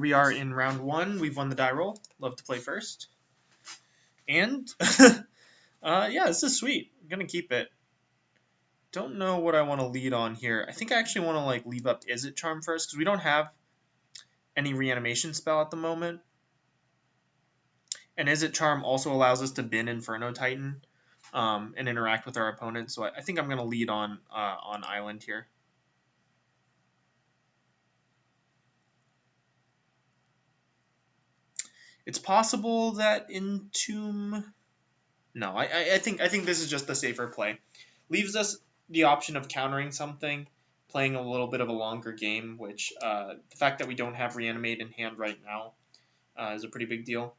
we are in round 1. We've won the die roll. Love to play first. And, yeah, this is sweet. I'm going to keep it. Don't know what I want to lead on here. I think I actually want to, like, leave up Is It Charm first, because we don't have any reanimation spell at the moment. And Is It Charm also allows us to bin Inferno Titan and interact with our opponent. So I think I'm going to lead on Island here. It's possible that Entomb... No, I think this is just the safer play. Leaves us the option of countering something, playing a little bit of a longer game, which the fact that we don't have Reanimate in hand right now is a pretty big deal.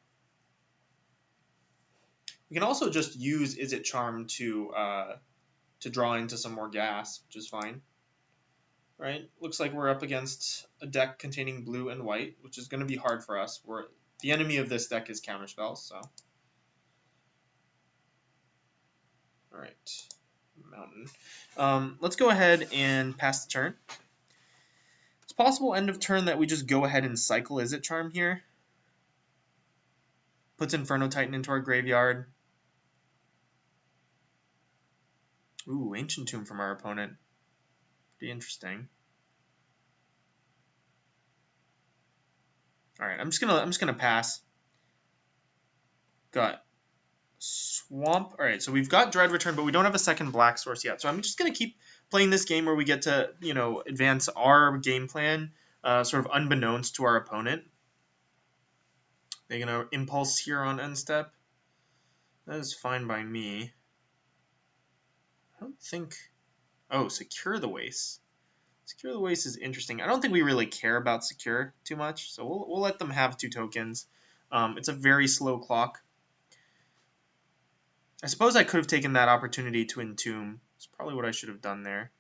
We can also just use Is It Charm to draw into some more gas, which is fine. Right? Looks like we're up against a deck containing blue and white, which is going to be hard for us. The enemy of this deck is counterspells, so. Alright. Mountain. Let's go ahead and pass the turn. It's possible end of turn that we just go ahead and cycle Is It Charm here. Puts Inferno Titan into our graveyard. Ooh, Ancient Tomb from our opponent. Pretty interesting. Alright, I'm just gonna pass. Got Swamp. Alright, so we've got Dread Return, but we don't have a second black source yet. So I'm just gonna keep playing this game where we get to, you know, advance our game plan sort of unbeknownst to our opponent. They're gonna impulse here on end step. That is fine by me. I don't think... Oh, Secure the Waste. Secure the Waste is interesting. I don't think we really care about Secure too much, so we'll let them have 2 tokens. It's a very slow clock. I suppose I could have taken that opportunity to Entomb. It's probably what I should have done there.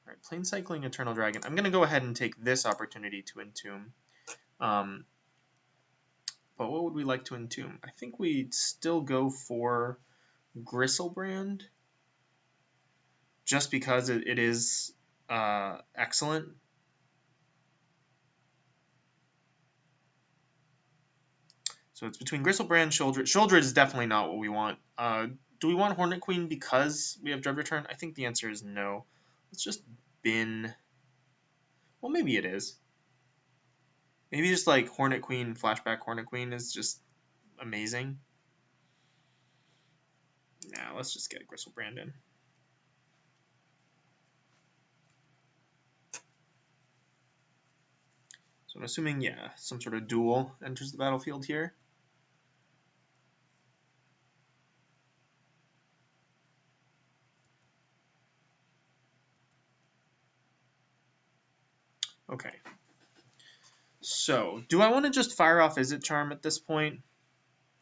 All right, Plane Cycling Eternal Dragon. I'm going to go ahead and take this opportunity to Entomb. But what would we like to Entomb? I think we'd still go for Gristlebrand, just because it is excellent. So it's between Gristlebrand, Shouldred. Shouldred is definitely not what we want. Do we want Hornet Queen because we have Dread Return? I think the answer is no. Let's just bin. Well, maybe it is. Maybe just like Hornet Queen, Flashback Hornet Queen is just amazing. Nah, let's just get Gristlebrand in. So I'm assuming, yeah, some sort of duel enters the battlefield here. Okay. So, do I want to just fire off Is It Charm at this point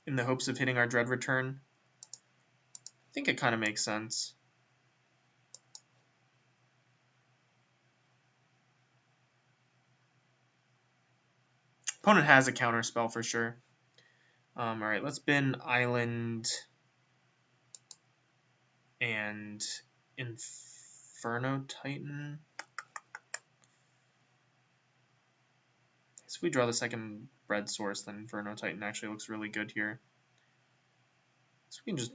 in the hopes of hitting our Dread Return? I think it kind of makes sense. Opponent has a counter spell for sure. Alright, let's bin Island and Inferno Titan. So if we draw the second red source, then Inferno Titan actually looks really good here. So we can just...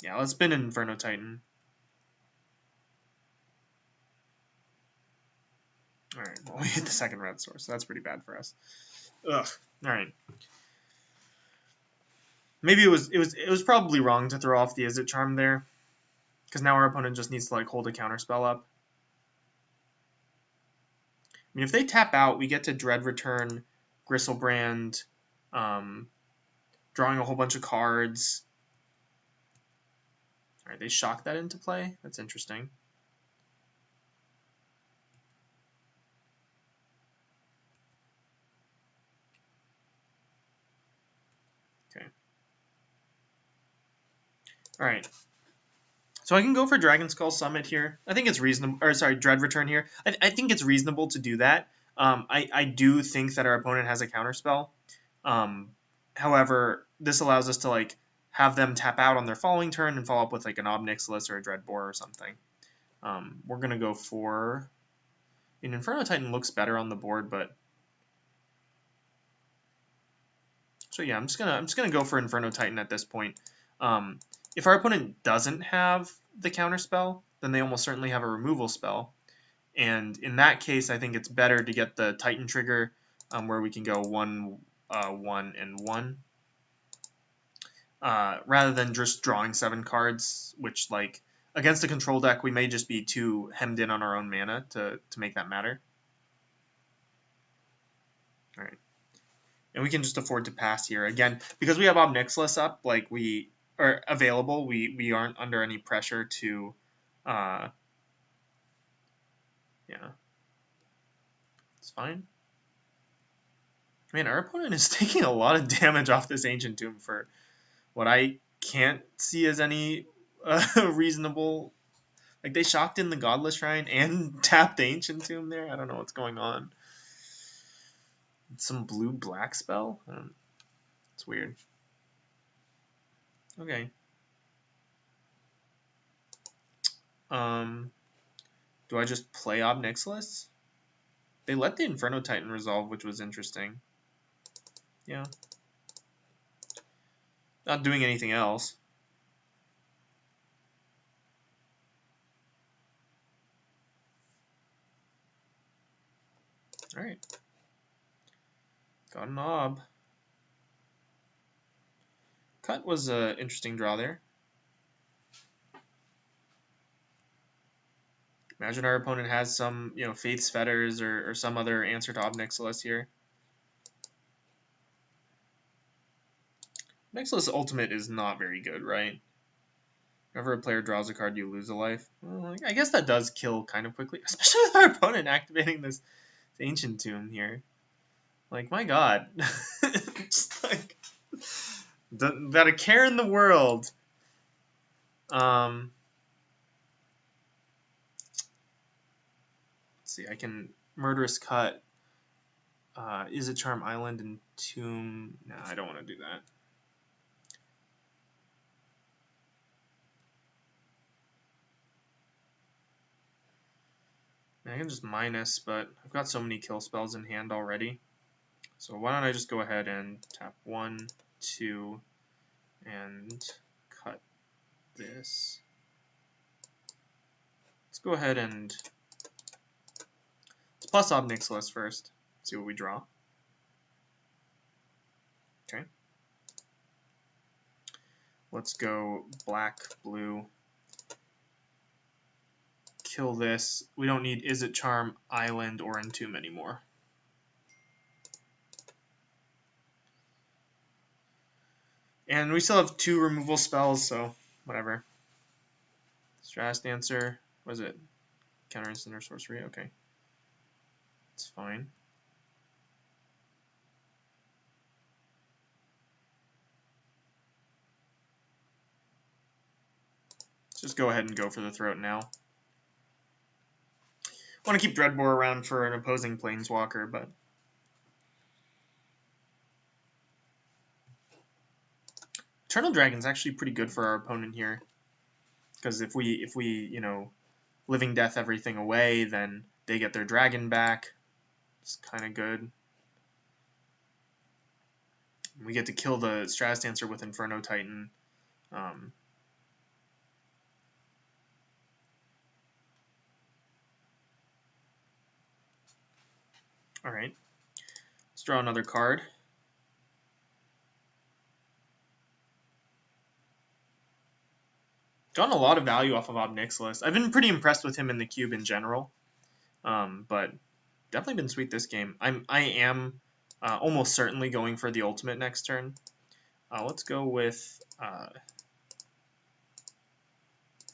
Yeah, let's bin Inferno Titan. Alright, well, we hit the second red source, so that's pretty bad for us. Ugh. Alright. Maybe it was probably wrong to throw off the Is It Charm there, because now our opponent just needs to like hold a counter spell up. I mean, if they tap out, we get to Dread Return, Gristlebrand, drawing a whole bunch of cards. Alright, they shock that into play. That's interesting. Okay. Alright. So I can go for Dragon Skull Summit here. I think it's reasonable, or sorry, Dread Return here. I think it's reasonable to do that. I do think that our opponent has a counterspell. However, this allows us to like have them tap out on their following turn and follow up with like an Ob Nixilis or a Dreadbore or something. We're gonna go for mean, Inferno Titan looks better on the board, but so yeah, I'm just gonna go for Inferno Titan at this point. If our opponent doesn't have the counter spell, then they almost certainly have a removal spell, and in that case, I think it's better to get the Titan trigger, where we can go 1, 1, and 1, rather than just drawing 7 cards, which, like, against a control deck, we may just be too hemmed in on our own mana to make that matter. All right. And we can just afford to pass here. Again, because we have Ob Nixilis up, like, we are available, we aren't under any pressure to, yeah. It's fine. Man, our opponent is taking a lot of damage off this Ancient Tomb for what I can't see as any reasonable. Like, they shocked in the Godless Shrine and tapped the Ancient Tomb there. I don't know what's going on. Some blue-black spell? It's weird. Okay. Do I just play Ob Nixilis? They let the Inferno Titan resolve, which was interesting. Yeah. Not doing anything else. Alright. Got an Ob. Cut was an interesting draw there. Imagine our opponent has some, Faith's Fetters or some other answer to Ob Nixilis here. Nixilis Ultimate is not very good, right? Whenever a player draws a card, you lose a life. Well, I guess that does kill kind of quickly, especially with our opponent activating this Ancient Tomb here. Like, my god. Just like, not a care in the world. Let's see, I can Murderous Cut. Is it Charm Island and Tomb? No, I don't want to do that. I can just minus, but I've got so many kill spells in hand already. So why don't I just go ahead and tap 1, 2, and cut this. Let's go ahead and let's plus Ob Nixilis first. See what we draw. Okay. Let's go black, blue. Kill this. We don't need Is It Charm, Island, or Entomb anymore. And we still have 2 removal spells, so whatever. Stratus Dancer, what is it? Counter instant or sorcery? Okay. It's fine. Let's just go ahead and go for the throat now. I want to keep Dreadbore around for an opposing Planeswalker, but Eternal Dragon's actually pretty good for our opponent here, because if we Living Death everything away, then they get their dragon back. It's kind of good. We get to kill the Stratus Dancer with Inferno Titan. All right, let's draw another card. Gotten a lot of value off of Ob Nixilis. I've been pretty impressed with him in the cube in general, but definitely been sweet this game. I am almost certainly going for the ultimate next turn. Let's go with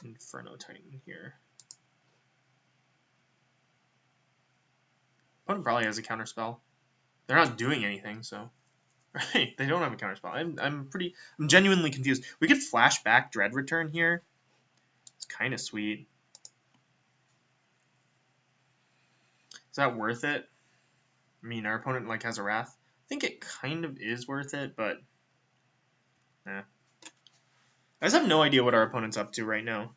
Inferno Titan here. Opponent probably has a counterspell. They're not doing anything, so right. They don't have a counterspell. I'm genuinely confused. We could flash back Dread Return here. It's kind of sweet. Is that worth it? I mean, our opponent has a Wrath. I think it kind of is worth it, but I just have no idea what our opponent's up to right now.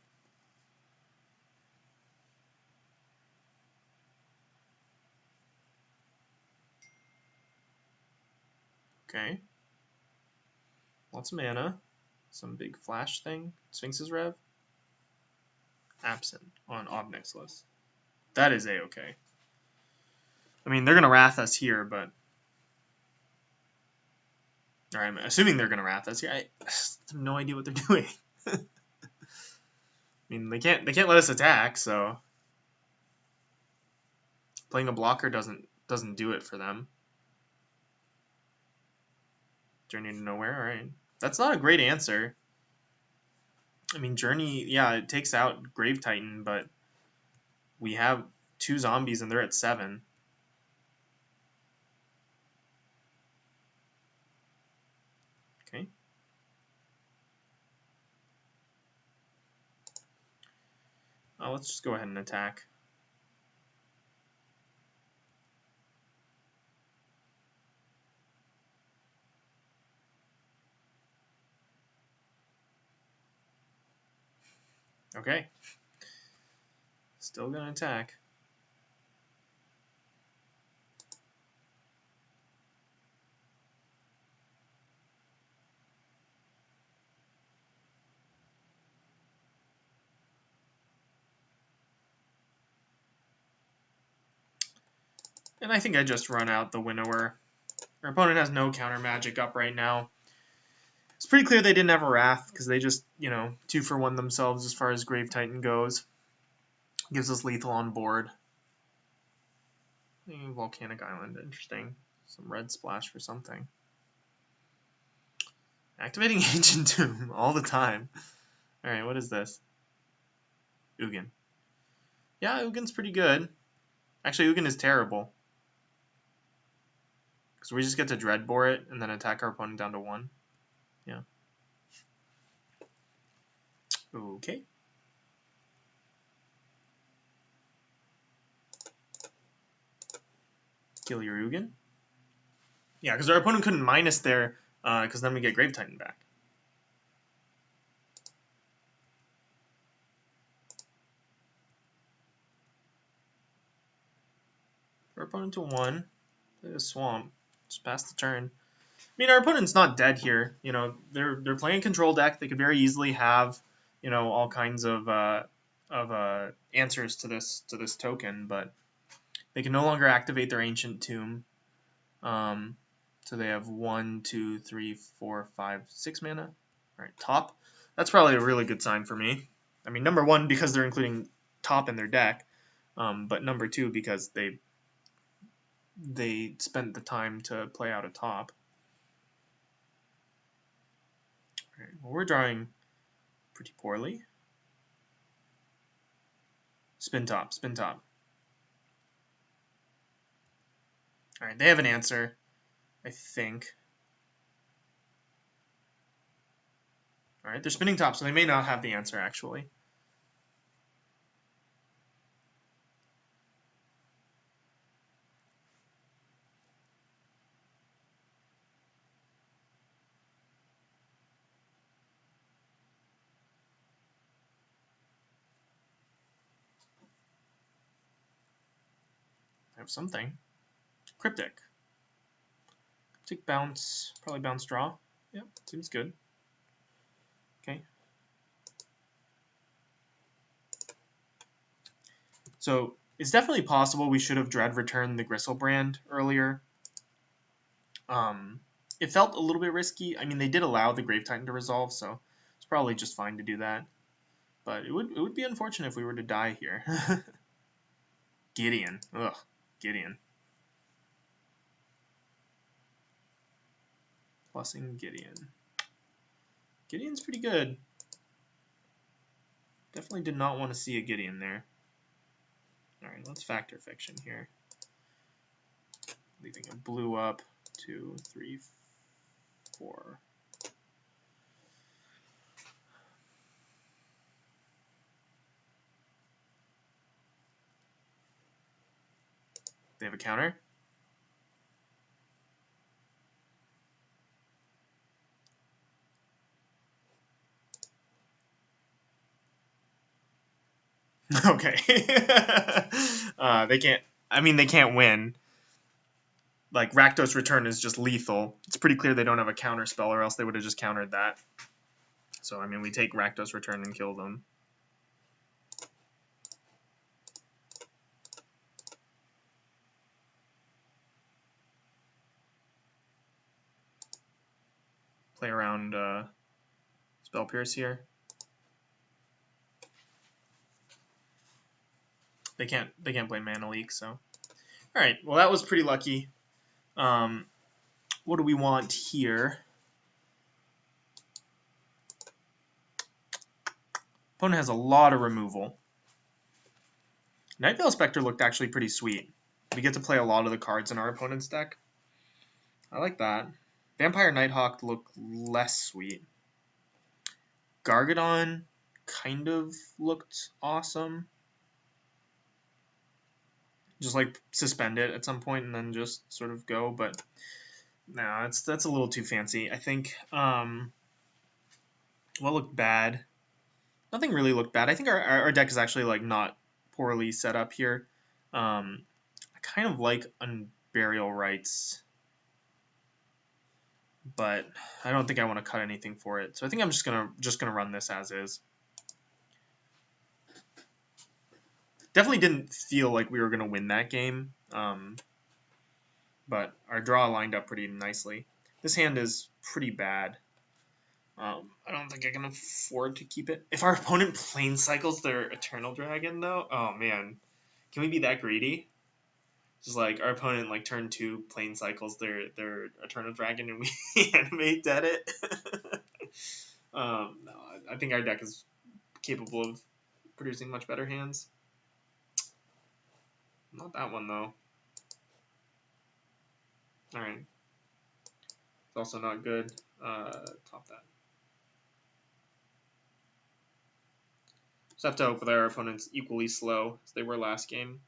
Okay. Lots of mana. Some big flash thing. Sphinx's Rev. Absent on Obnix list. That is A-okay. I mean, they're going to Wrath us here, but... Or I'm assuming they're going to Wrath us here. I have no idea what they're doing. I mean, they can't let us attack, so... Playing a blocker doesn't do it for them. Journey to Nowhere, alright. That's not a great answer. I mean, Journey, yeah, it takes out Grave Titan, but we have 2 zombies and they're at 7. Okay. Let's just go ahead and attack. Okay. Still gonna attack. And I think I just run out the Winnower. Our opponent has no counter magic up right now. It's pretty clear they didn't have a Wrath, because they just, 2-for-1 themselves as far as Grave Titan goes. Gives us lethal on board. Volcanic Island, interesting. Some red splash for something. Activating Ancient Tomb all the time. Alright, what is this? Ugin. Yeah, Ugin's pretty good. Actually, Ugin is terrible. Because we just get to Dreadbore it and then attack our opponent down to 1. Yeah. Okay. Kill your Ugin. Yeah, because our opponent couldn't minus there, because then we get Grave Titan back. Our opponent to 1. Play a Swamp. Just pass the turn. I mean, our opponent's not dead here. They're playing control deck. They could very easily have, all kinds of answers to this token, but they can no longer activate their Ancient Tomb. So they have 1, 2, 3, 4, 5, 6 mana. All right, top. That's probably a really good sign for me. I mean, number 1 because they're including top in their deck, but number 2 because they spent the time to play out a top. All right, well, we're drawing pretty poorly. Spin top, spin top. All right, they have an answer, I think. All right, they're spinning top, so they may not have the answer, actually. I have something. Cryptic. Cryptic bounce, probably bounce draw. Yep, seems good. Okay. So it's definitely possible we should have Dread returned the Gristlebrand earlier. It felt a little bit risky. I mean, they did allow the Grave Titan to resolve, so it's probably just fine to do that. But it would be unfortunate if we were to die here. Gideon. Ugh, Gideon. Plussing Gideon. Gideon's pretty good. Definitely did not want to see a Gideon there. Alright, let's Factor Fiction here. Leaving a blue up. 2, 3, 4. They have a counter. Okay. They can't. I mean, they can't win. like Rakdos Return is just lethal. It's pretty clear they don't have a counter spell, or else they would have just countered that. So I mean, we take Rakdos Return and kill them. Play around Spell Pierce here. They can't play Mana Leak, so. All right, well that was pretty lucky. What do we want here? Opponent has a lot of removal. Nightveil Spectre looked actually pretty sweet. We get to play a lot of the cards in our opponent's deck. I like that. Vampire Nighthawk looked less sweet. Gargadon kind of looked awesome. Just like suspend it at some point and then just sort of go, but no, that's a little too fancy. I think what looked bad? Nothing really looked bad. I think our deck is actually like not poorly set up here. I kind of like Unburial Rites, but I don't think I want to cut anything for it. So I think I'm just gonna run this as is. Definitely didn't feel like we were gonna win that game, but our draw lined up pretty nicely. This hand is pretty bad. I don't think I can afford to keep it. If our opponent plane cycles their Eternal Dragon, though, oh man, can we be that greedy? Just like our opponent, like turn 2 plane cycles their Eternal Dragon, and we animate dead it. No, I think our deck is capable of producing much better hands. Not that one though. All right, it's also not good. Top that. Just have to hope that our opponent's equally slow as they were last game,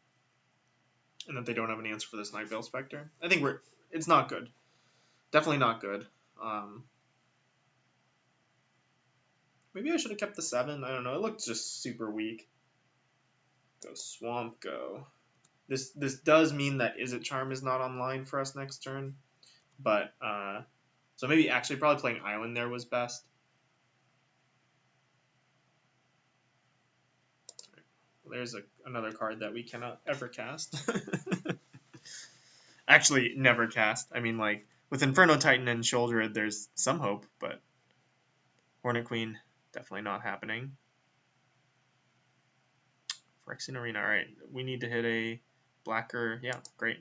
and that they don't have an answer for this Nightveil Spectre. I think it's not good. Definitely not good. Maybe I should have kept the 7. I don't know. It looked just super weak. Go Swamp, go. This does mean that Is It Charm is not online for us next turn, but so maybe actually probably playing Island there was best. There's another card that we cannot ever cast. Actually, never cast. I mean, like, with Inferno Titan and Shoulder, there's some hope, but Hornet Queen, definitely not happening. Phyrexian Arena, alright. We need to hit a blacker. Yeah, great.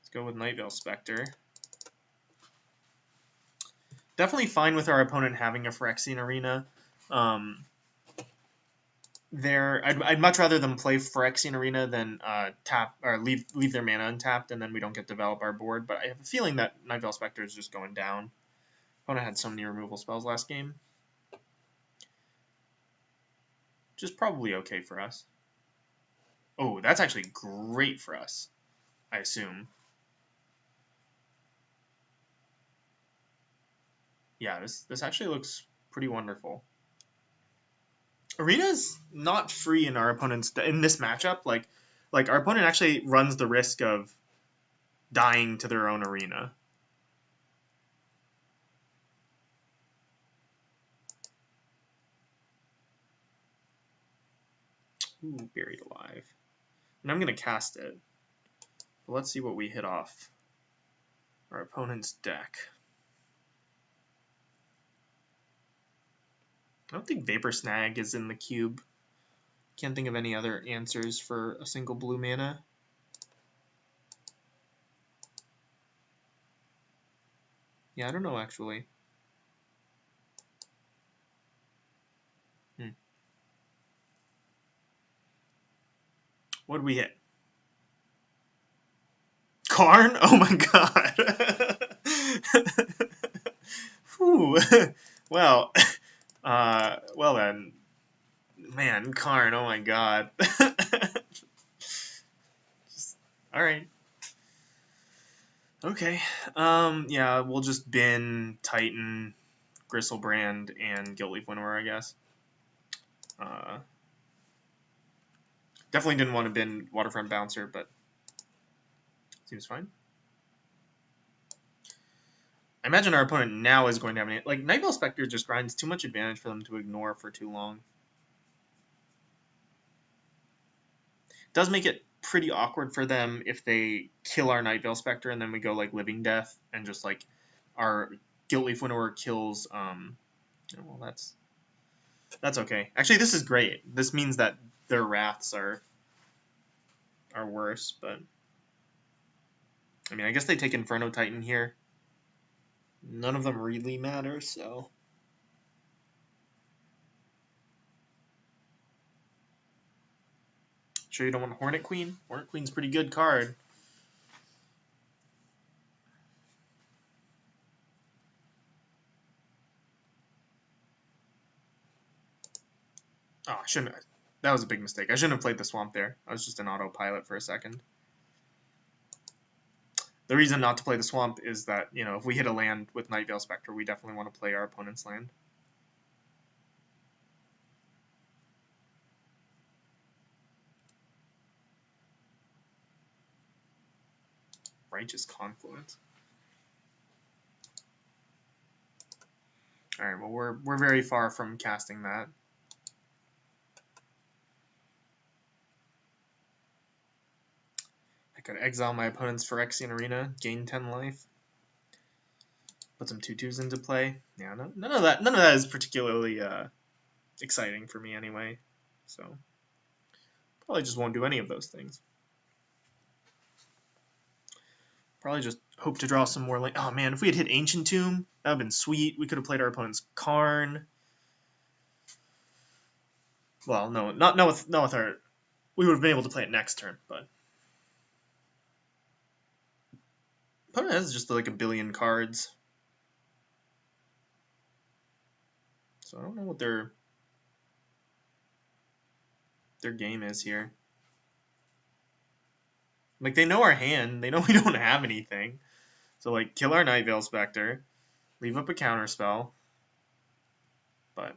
Let's go with Nightveil Spectre. Definitely fine with our opponent having a Phyrexian Arena. I'd much rather them play Phyrexian Arena than tap or leave their mana untapped, and then we don't get to develop our board. But I have a feeling that Nightveil Spectre is just going down. Opponent had so many removal spells last game, which is probably okay for us. Oh, that's actually great for us, I assume. Yeah, this actually looks pretty wonderful. Arena's not free in our opponent's in this matchup. Like our opponent actually runs the risk of dying to their own arena. Ooh, Buried Alive. And I'm gonna cast it. But let's see what we hit off our opponent's deck. I don't think Vapor Snag is in the cube. Can't think of any other answers for a single blue mana. Yeah, I don't know actually. What did we hit? Karn? Oh my god. Whew. Well, well then. Man, Karn, oh my god. Alright. Okay. Yeah, we'll just bin Titan, Gristlebrand, and Guiltleaf Winnower, I guess. Definitely didn't want to bin Waterfront Bouncer, but seems fine. I imagine our opponent now is going to have an... Like, Night Veil Spectre just grinds too much advantage for them to ignore for too long. It does make it pretty awkward for them if they kill our Night Veil Spectre and then we go, like, Living Death and just, like, our Guiltleaf Winnower kills... well, that's okay. Actually, this is great. This means that their Wraths are worse, but... I mean, I guess they take Inferno Titan here. None of them really matter, so... Sure you don't want Hornet Queen? Hornet Queen's a pretty good card. Oh, I shouldn't have. That was a big mistake. I shouldn't have played the Swamp there. I was just an autopilot for a second. The reason not to play the Swamp is that, you know, if we hit a land with Night Veil Spectre, we definitely want to play our opponent's land. Righteous Confluence. Alright, well, we're very far from casting that. I could exile my opponent's Phyrexian Arena, gain 10 life. Put some 2/2s into play. Yeah, none of that is particularly exciting for me anyway. So probably just won't do any of those things. Probably just hope to draw some more land. Oh man, if we had hit Ancient Tomb, that would have been sweet. We could have played our opponent's Karn. Well, no, not with our. We would have been able to play it next turn, but opponent has just like a billion cards. So I don't know what their game is here. Like, they know our hand. They know we don't have anything. So, like, kill our Night Veil Spectre. Leave up a counterspell. But...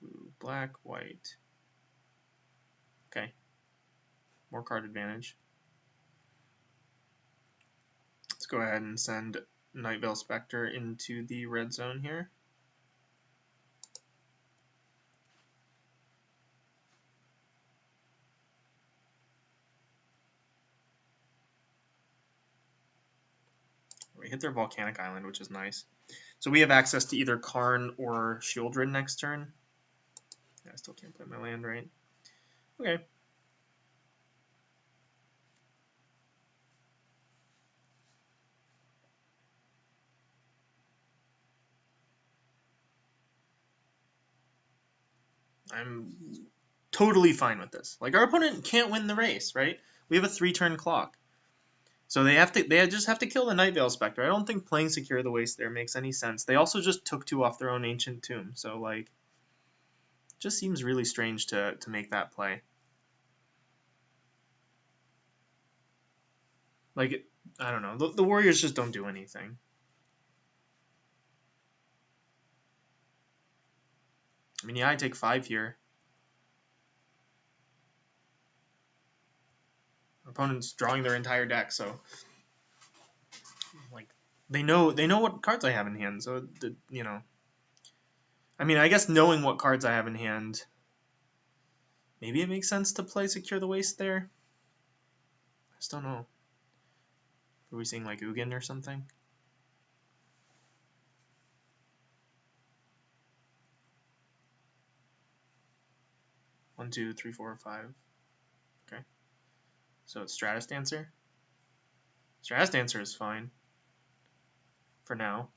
blue, black, white. Okay. More card advantage. Let's go ahead and send Night Veil Spectre into the red zone here. We hit their Volcanic Island, which is nice. So we have access to either Karn or Shieldred next turn. Yeah, I still can't play my land, right? Okay. I'm totally fine with this. Like, our opponent can't win the race, right? We have a 3-turn clock. So they just have to kill the Night Veil Spectre. I don't think playing Secure the Waste there makes any sense. They also just took 2 off their own Ancient Tomb. So, like, it just seems really strange to make that play. Like, I don't know. The Warriors just don't do anything. I mean, yeah, I take 5 here. Our opponent's drawing their entire deck, so... like, they know what cards I have in hand, so, you know... I mean, I guess knowing what cards I have in hand... maybe it makes sense to play Secure the Waste there? I just don't know. Are we seeing, like, Ugin or something? One, 2, 3, 4, 5. Okay. So it's Stratus Dancer. Stratus Dancer is fine. For now.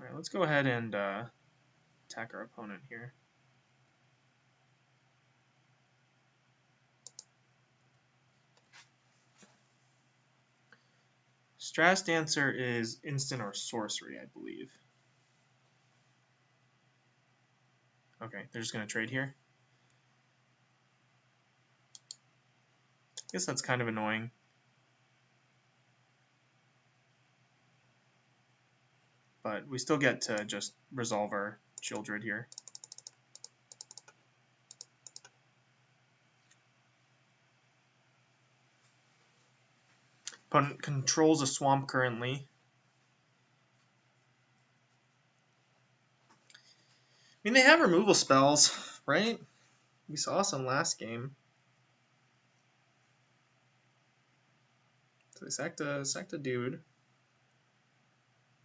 Alright, let's go ahead and attack our opponent here. Stratus Dancer is instant or sorcery, I believe. Okay, they're just going to trade here. I guess that's kind of annoying. But we still get to just resolve our Shieldred here. Opponent controls a swamp currently. I mean, they have removal spells, right? We saw some last game. So they sacked a dude.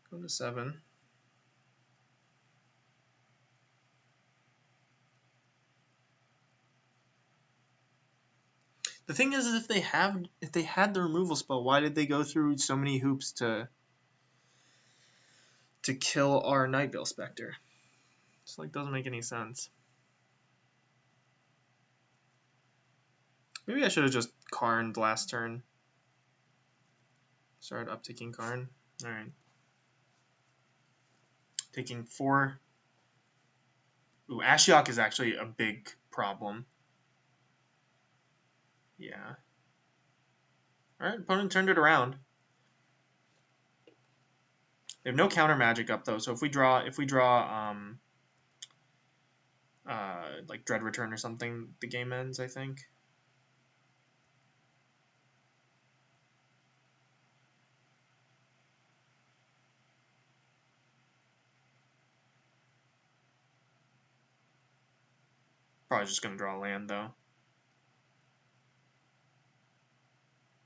Go to 7. The thing is if they had the removal spell, why did they go through so many hoops to kill our Nightveil Spectre? It's like doesn't make any sense. Maybe I should have just Karned last turn. Started upticking Karn. Alright. Taking 4. Ooh, Ashiok is actually a big problem. Yeah. Alright, opponent turned it around. They have no counter magic up though, so if we draw like Dread Return or something, the game ends, I think. Probably just gonna draw a land though.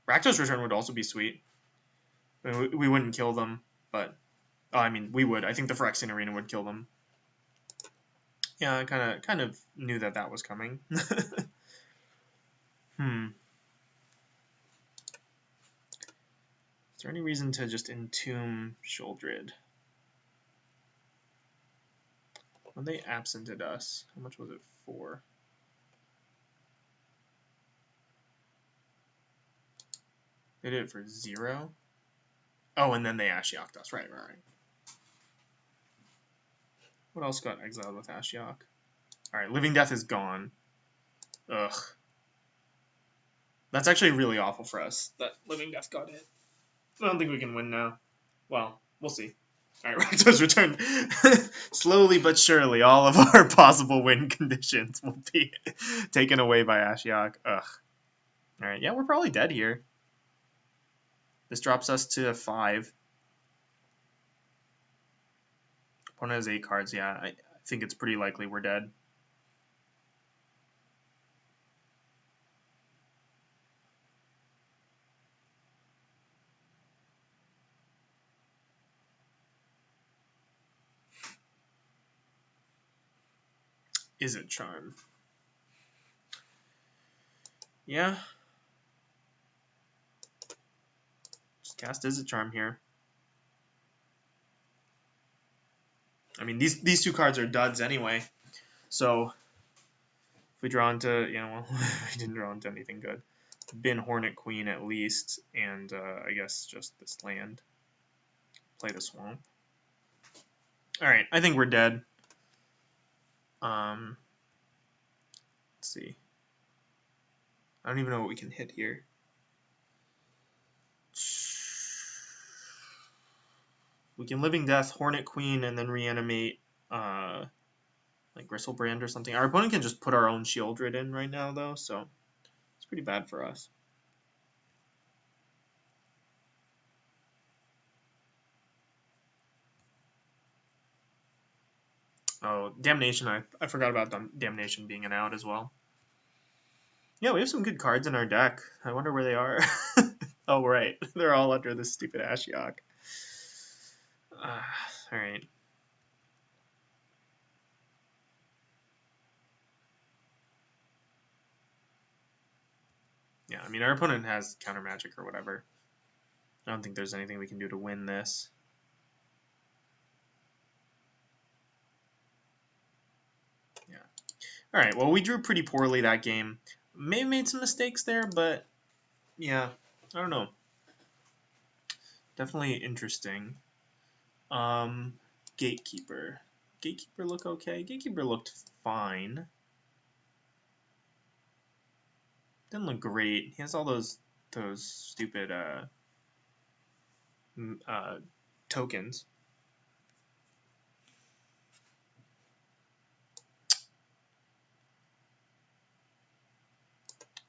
Rakdos Return would also be sweet. I mean, we wouldn't kill them, but I mean we would. I think the Phyrexian Arena would kill them. Yeah, I kind of knew that was coming. Is there any reason to just entomb Sheoldred? When they absented us, how much was it for? They did it for 0. Oh, and then they Ashioked us. Right. What else got exiled with Ashiok? Alright, Living Death is gone. Ugh. That's actually really awful for us, that Living Death got hit. I don't think we can win now. Well, we'll see. Alright, Rakdos returned. Slowly but surely, all of our possible win conditions will be taken away by Ashiok. Ugh. Alright, yeah, we're probably dead here. This drops us to 5. Opponent has 8 cards, yeah. I think it's pretty likely we're dead. Izzet Charm. Yeah. Just cast Izzet Charm here. I mean, these 2 cards are duds anyway. So, if we draw into, well, we didn't draw into anything good. Bin Hornet Queen at least, and I guess just this land. Play the Swamp. Alright, I think we're dead. Let's see. I don't even know what we can hit here. We can Living Death, Hornet Queen, and then reanimate like Gristlebrand or something. Our opponent can just put our own Sheoldred in right now, though, so it's pretty bad for us. Oh, Damnation. I forgot about Damnation being an out as well. Yeah, we have some good cards in our deck. I wonder where they are. Oh, right. They're all under this stupid Ashiok. Alright. Yeah, I mean, our opponent has counter magic or whatever. I don't think there's anything we can do to win this. Yeah. Alright, well, we drew pretty poorly that game. May have made some mistakes there, but yeah, I don't know. Definitely interesting. Gatekeeper. Gatekeeper look okay? Gatekeeper looked fine. Didn't look great. He has all those stupid tokens.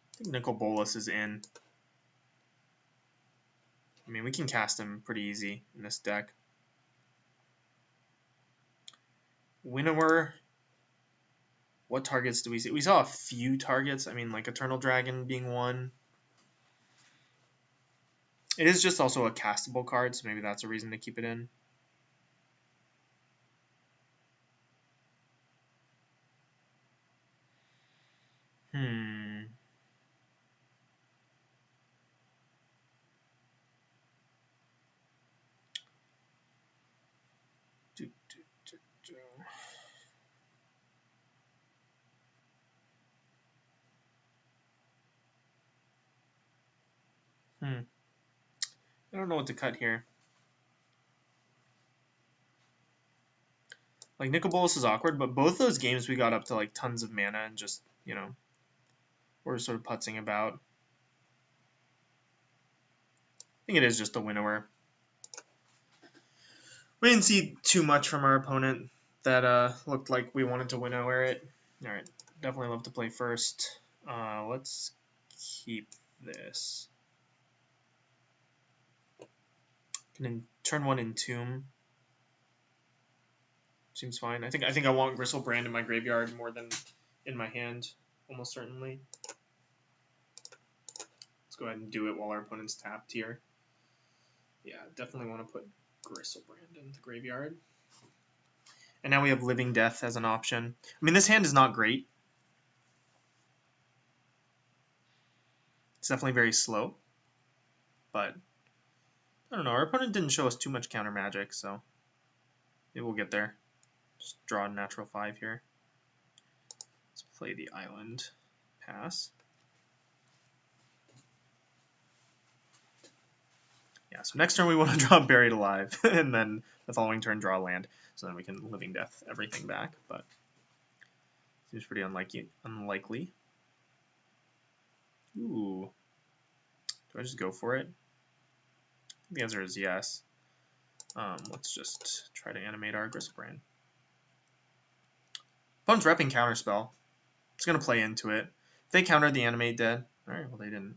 I think Nicol Bolas is in. mean, we can cast him pretty easy in this deck. Winnower. What targets do we see? We saw a few targets. I mean, like Eternal Dragon being one. It is just also a castable card, so maybe that's a reason to keep it in. I don't know what to cut here. Like, Nicol Bolas is awkward, but both those games we got up to, like, tons of mana and just, you know, we're sort of putzing about. I think it is just a winnower. We didn't see too much from our opponent that looked like we wanted to winnower it. All right, definitely love to play first. Let's keep this. Can turn one Entomb. Seems fine. I think I want Gristlebrand in my graveyard more than in my hand, almost certainly. Let's go ahead and do it while our opponent's tapped here. Yeah, definitely want to put Gristlebrand in the graveyard. And now we have Living Death as an option. I mean, this hand is not great. It's definitely very slow. But, I don't know. Our opponent didn't show us too much counter magic, so maybe we'll get there. Just draw a natural 5 here. Let's play the island. Pass. Yeah, so next turn we want to draw Buried Alive, and then the following turn draw land, so then we can Living Death everything back, but seems pretty unlikely. Ooh. Do I just go for it? The answer is yes. Let's just try to animate our Gristlebrand. Opponent's repping Counterspell. It's going to play into it. If they countered the Animate dead. Alright, well they didn't.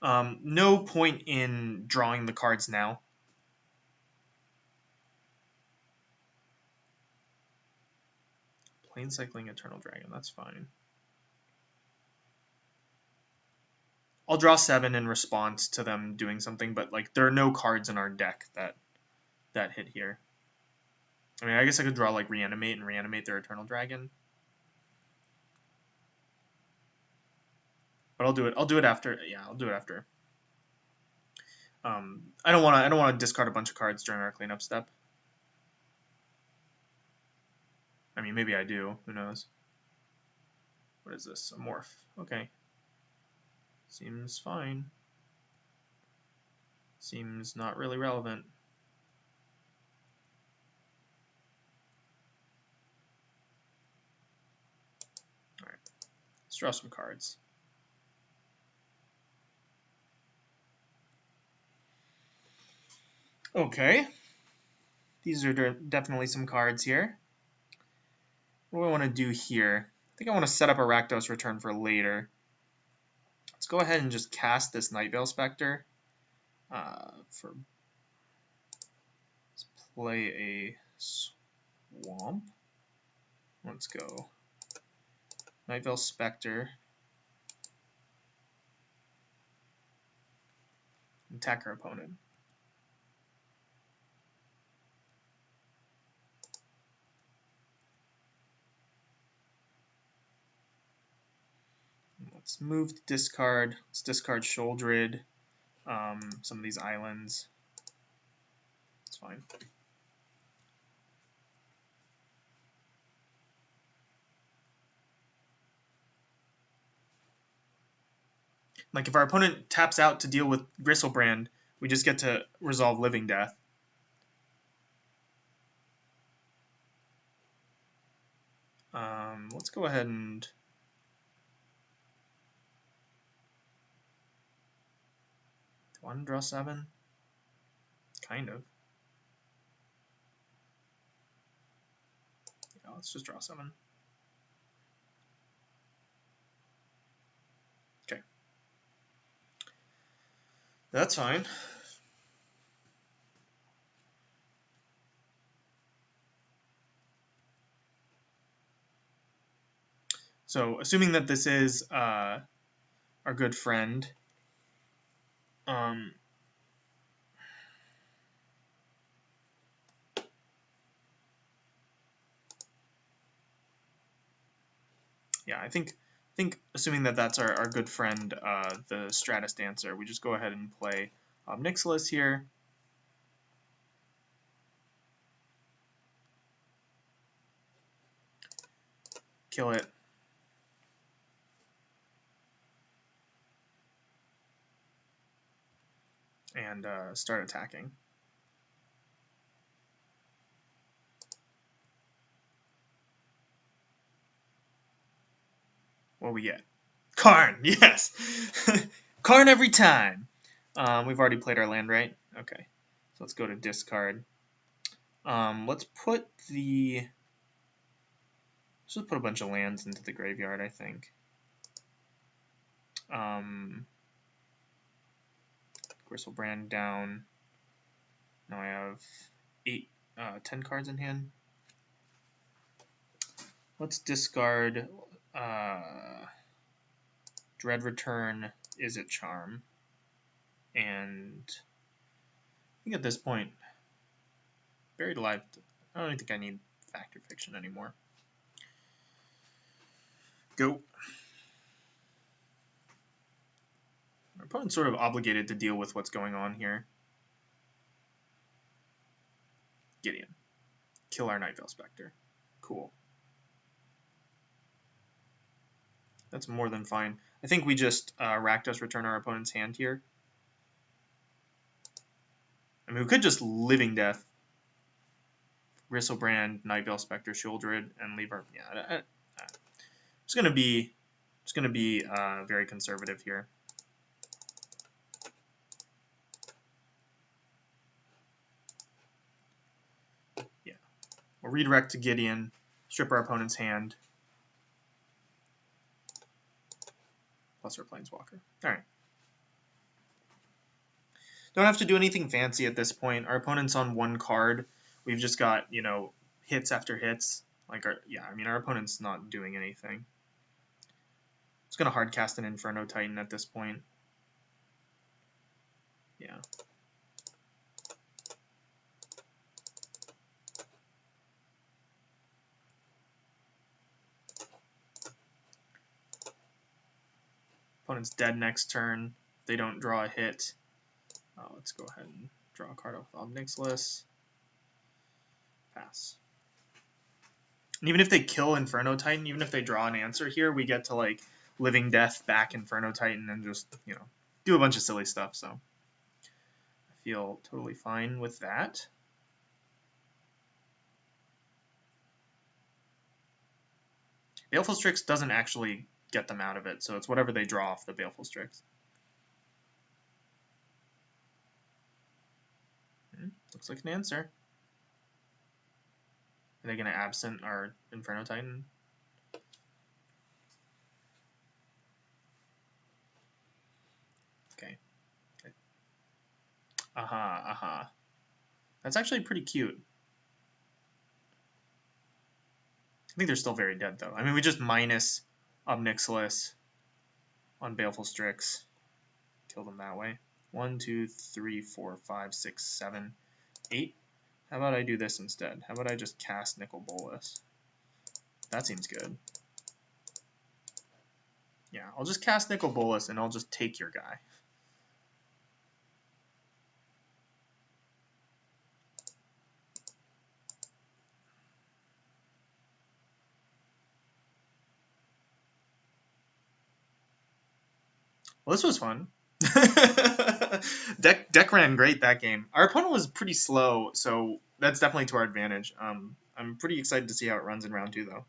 No point in drawing the cards now. Plane Cycling Eternal Dragon, that's fine. I'll draw 7 in response to them doing something, but like there are no cards in our deck that hit here. I mean, I guess I could draw like Re-animate and Re-animate their Eternal Dragon. But I'll do it. I'll do it after. Yeah, I'll do it after. I don't want to discard a bunch of cards during our cleanup step. I mean, maybe I do. Who knows? What is this? A morph. Okay. Seems fine. Seems not really relevant. All right. Let's draw some cards. Okay. These are definitely some cards here. What do I want to do here? I think I want to set up a Rakdos Return for later. Let's go ahead and just cast this Nightveil Spectre. Let's play a Swamp. Let's go Nightveil Spectre. Attack our opponent. Let's move to discard. Let's discard Sholdred. Some of these islands. It's fine. Like if our opponent taps out to deal with Gristlebrand, we just get to resolve Living Death. Let's go ahead and do I want to draw 7? Kind of. Yeah, let's just draw 7. Okay. That's fine. So assuming that this is our good friend, yeah, I think assuming that that's our good friend, the Stratus Dancer, we just go ahead and play Obnixilis here. Kill it. And start attacking. What we get? Karn, yes! Karn every time! We've already played our land, right? Okay. So let's go to discard. Let's put the... Let's just put a bunch of lands into the graveyard, I think. Gristlebrand down. Now I have 10 cards in hand. Let's discard Dread Return, Is It Charm. And I think at this point, Buried Alive, I don't think I need Fact or Fiction anymore. Go. Our opponent's sort of obligated to deal with what's going on here. Gideon. Kill our Night Veil Spectre. Cool. That's more than fine. I think we just Rakdos return our opponent's hand here. I mean, we could just Living Death, Gristlebrand, Night Veil Spectre, Shieldred, and leave our... Yeah, it's gonna be very conservative here. Yeah, we'll redirect to Gideon, strip our opponent's hand, plus our Planeswalker. All right. Don't have to do anything fancy at this point. Our opponent's on one card. We've just got, you know, hits after hits. Like, our opponent's not doing anything. It's going to hard cast an Inferno Titan at this point. Yeah. Opponent's dead next turn. If they don't draw a hit. Let's go ahead and draw a card off Obnixilis. Pass. And even if they kill Inferno Titan, even if they draw an answer here, we get to, like, Living Death back Inferno Titan and just, you know, do a bunch of silly stuff, so I feel totally fine with that. Baleful Strix doesn't actually get them out of it, so it's whatever they draw off the Baleful Strix. Looks like an answer. Are they going to absent our Inferno Titan? Okay. That's actually pretty cute. I think they're still very dead, though. I mean, we just minus Obnixilis on Baleful Strix. Kill them that way. 1, 2, 3, 4, 5, 6, 7, 8. How about I do this instead? How about I just cast Nicol Bolas? That seems good. Yeah, I'll just cast Nicol Bolas and I'll just take your guy. Well, this was fun. Deck ran great that game. Our opponent was pretty slow, so that's definitely to our advantage. I'm pretty excited to see how it runs in round 2, though.